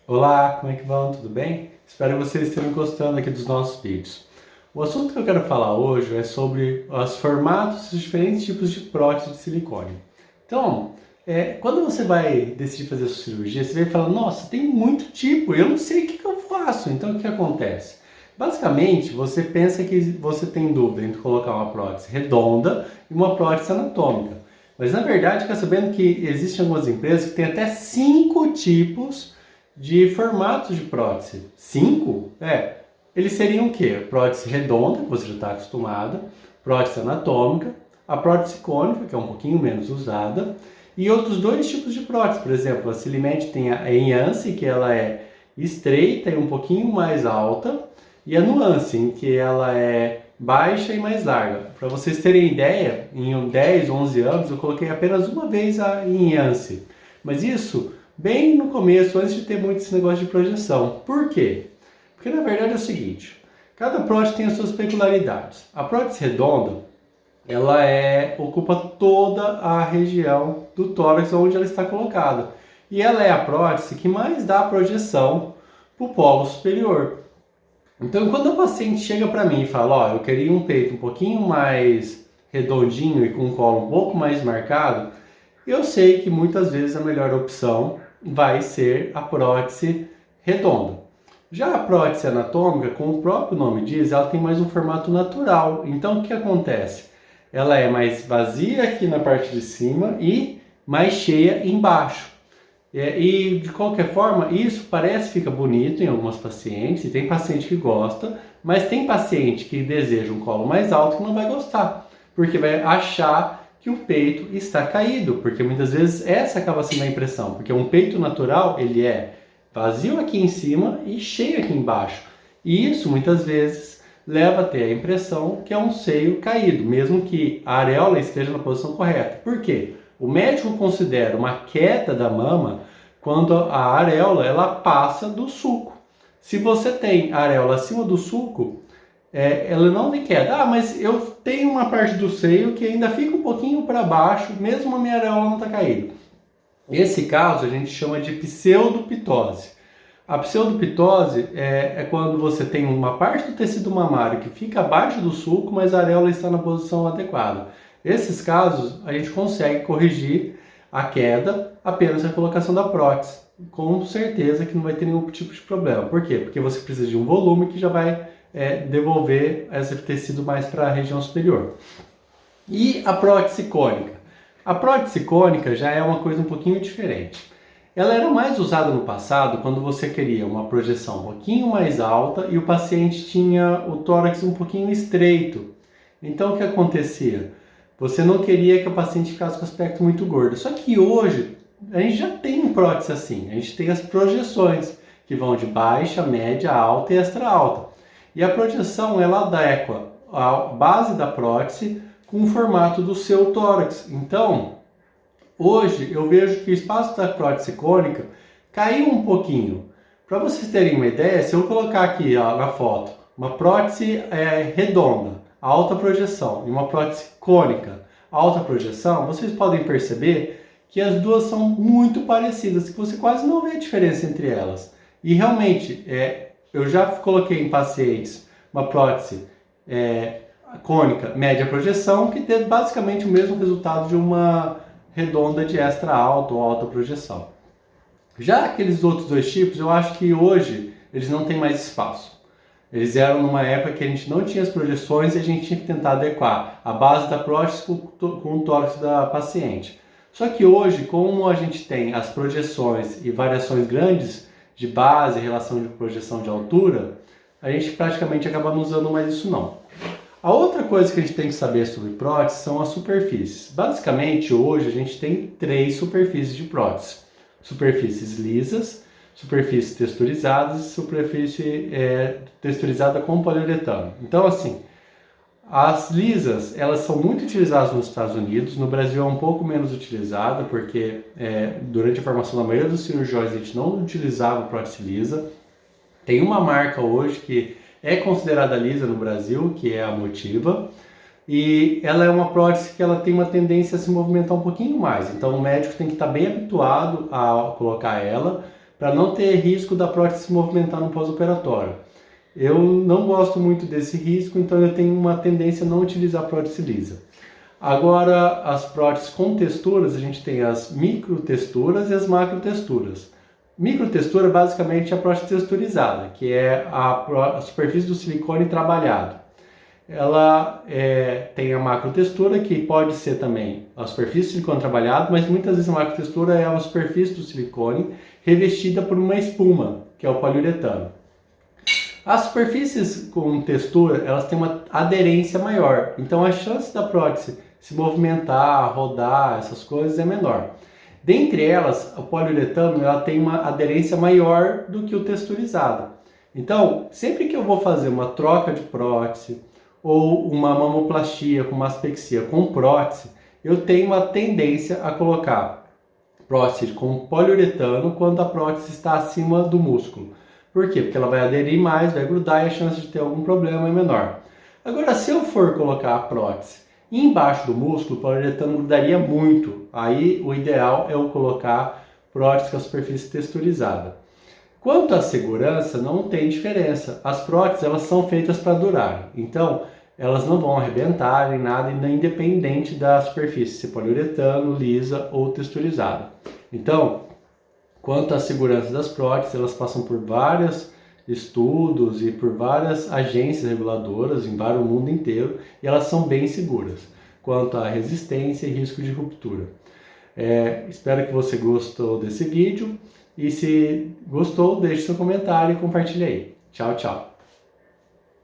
Olá, como é que vão? Tudo bem? Espero que vocês estejam gostando aqui dos nossos vídeos. O assunto que eu quero falar hoje é sobre os formatos e os diferentes tipos de prótese de silicone. Então, quando você vai decidir fazer a sua cirurgia, você vai falar, nossa, tem muito tipo, eu não sei o que eu faço. Então, o que acontece? Basicamente, você pensa que você tem dúvida entre colocar uma prótese redonda e uma prótese anatômica. Mas, na verdade, fica sabendo que existem algumas empresas que têm até 5 tipos de formatos de prótese. 5? Eles seriam o quê? Prótese redonda, que você já está acostumado, prótese anatômica, a prótese cônica, que é um pouquinho menos usada, e outros dois tipos de prótese. Por exemplo, a Silimed tem a Enhance, que ela é estreita e um pouquinho mais alta, e a Nuance, em que ela é baixa e mais larga. Para vocês terem ideia, em 10, 11 anos eu coloquei apenas uma vez a Enhance. Mas isso bem no começo, antes de ter muito esse negócio de projeção. Por quê? Porque na verdade é o seguinte, cada prótese tem as suas peculiaridades. A prótese redonda, ela ocupa toda a região do tórax onde ela está colocada. E ela é a prótese que mais dá projeção para o polo superior. Então, quando a paciente chega para mim e fala, ó, eu queria um peito um pouquinho mais redondinho e com um colo um pouco mais marcado, eu sei que muitas vezes a melhor opção vai ser a prótese redonda. Já a prótese anatômica, como o próprio nome diz, ela tem mais um formato natural. Então, o que acontece? Ela é mais vazia aqui na parte de cima e mais cheia embaixo. E de qualquer forma, isso parece que fica bonito em algumas pacientes, e tem paciente que gosta, mas tem paciente que deseja um colo mais alto que não vai gostar, porque vai achar que o peito está caído, porque muitas vezes essa acaba sendo a impressão, porque um peito natural, ele é vazio aqui em cima e cheio aqui embaixo. E isso muitas vezes leva a ter a impressão que é um seio caído, mesmo que a areola esteja na posição correta. Por quê? O médico considera uma queda da mama quando a areola ela passa do sulco. Se você tem a areola acima do sulco, ela não tem queda. Ah, mas eu tenho uma parte do seio que ainda fica um pouquinho para baixo, mesmo a minha areola não está caída. Esse caso a gente chama de pseudopitose. A pseudopitose é quando você tem uma parte do tecido mamário que fica abaixo do sulco, mas a areola está na posição adequada. Esses casos a gente consegue corrigir a queda apenas com a colocação da prótese. Com certeza que não vai ter nenhum tipo de problema. Por quê? Porque você precisa de um volume que já vai devolver esse tecido mais para a região superior. E a prótese cônica? A prótese cônica já é uma coisa um pouquinho diferente. Ela era mais usada no passado quando você queria uma projeção um pouquinho mais alta e o paciente tinha o tórax um pouquinho estreito. Então o que acontecia? Você não queria que o paciente ficasse com aspecto muito gordo. Só que hoje a gente já tem prótese assim. A gente tem as projeções que vão de baixa, média, alta e extra alta. E a projeção ela adequa a base da prótese com o formato do seu tórax. Então, hoje eu vejo que o espaço da prótese cônica caiu um pouquinho. Para vocês terem uma ideia, se eu colocar aqui na foto uma prótese redonda, alta projeção, e uma prótese cônica, alta projeção, vocês podem perceber que as duas são muito parecidas, que você quase não vê a diferença entre elas. E realmente, eu já coloquei em pacientes uma prótese cônica, média projeção, que teve basicamente o mesmo resultado de uma redonda de extra alta ou alta projeção. Já aqueles outros dois tipos, eu acho que hoje eles não têm mais espaço. Eles eram numa época que a gente não tinha as projeções e a gente tinha que tentar adequar a base da prótese com o tórax da paciente. Só que hoje, como a gente tem as projeções e variações grandes de base, relação de projeção de altura, a gente praticamente acaba não usando mais isso não. A outra coisa que a gente tem que saber sobre prótese são as superfícies. Basicamente, hoje a gente tem 3 superfícies de prótese. Superfícies lisas, superfícies texturizadas e superfície texturizada com poliuretano. Então, assim, as lisas, elas são muito utilizadas nos Estados Unidos. No Brasil é um pouco menos utilizada, porque durante a formação da maioria dos cirurgiões a gente não utilizava prótese lisa. Tem uma marca hoje que é considerada lisa no Brasil, que é a Motiva, e ela é uma prótese que ela tem uma tendência a se movimentar um pouquinho mais, então o médico tem que estar bem habituado a colocar ela, para não ter risco da prótese se movimentar no pós-operatório. Eu não gosto muito desse risco, então eu tenho uma tendência a não utilizar prótese lisa. Agora, as próteses com texturas, a gente tem as microtexturas e as macrotexturas. Microtextura basicamente é a prótese texturizada, que é a superfície do silicone trabalhado. Ela tem a macrotextura, que pode ser também a superfície do silicone trabalhado, mas muitas vezes a macrotextura é a superfície do silicone revestida por uma espuma, que é o poliuretano. As superfícies com textura, elas têm uma aderência maior, então a chance da prótese se movimentar, rodar, essas coisas é menor. Dentre elas, o poliuretano ela tem uma aderência maior do que o texturizado. Então, sempre que eu vou fazer uma troca de prótese ou uma mamoplastia com mastexia com prótese, eu tenho uma tendência a colocar prótese com poliuretano quando a prótese está acima do músculo. Por quê? Porque ela vai aderir mais, vai grudar e a chance de ter algum problema é menor. Agora, se eu for colocar a prótese embaixo do músculo, o poliuretano grudaria muito. Aí o ideal é eu colocar prótese com a superfície texturizada. Quanto à segurança, não tem diferença. As próteses elas são feitas para durar. Então, elas não vão arrebentar nem nada, independente da superfície, se poliuretano, lisa ou texturizada. Então, quanto à segurança das próteses, elas passam por vários estudos e por várias agências reguladoras em vários mundo inteiro e elas são bem seguras quanto à resistência e risco de ruptura. Espero que você gostou desse vídeo e se gostou, deixe seu comentário e compartilhe aí. Tchau, tchau!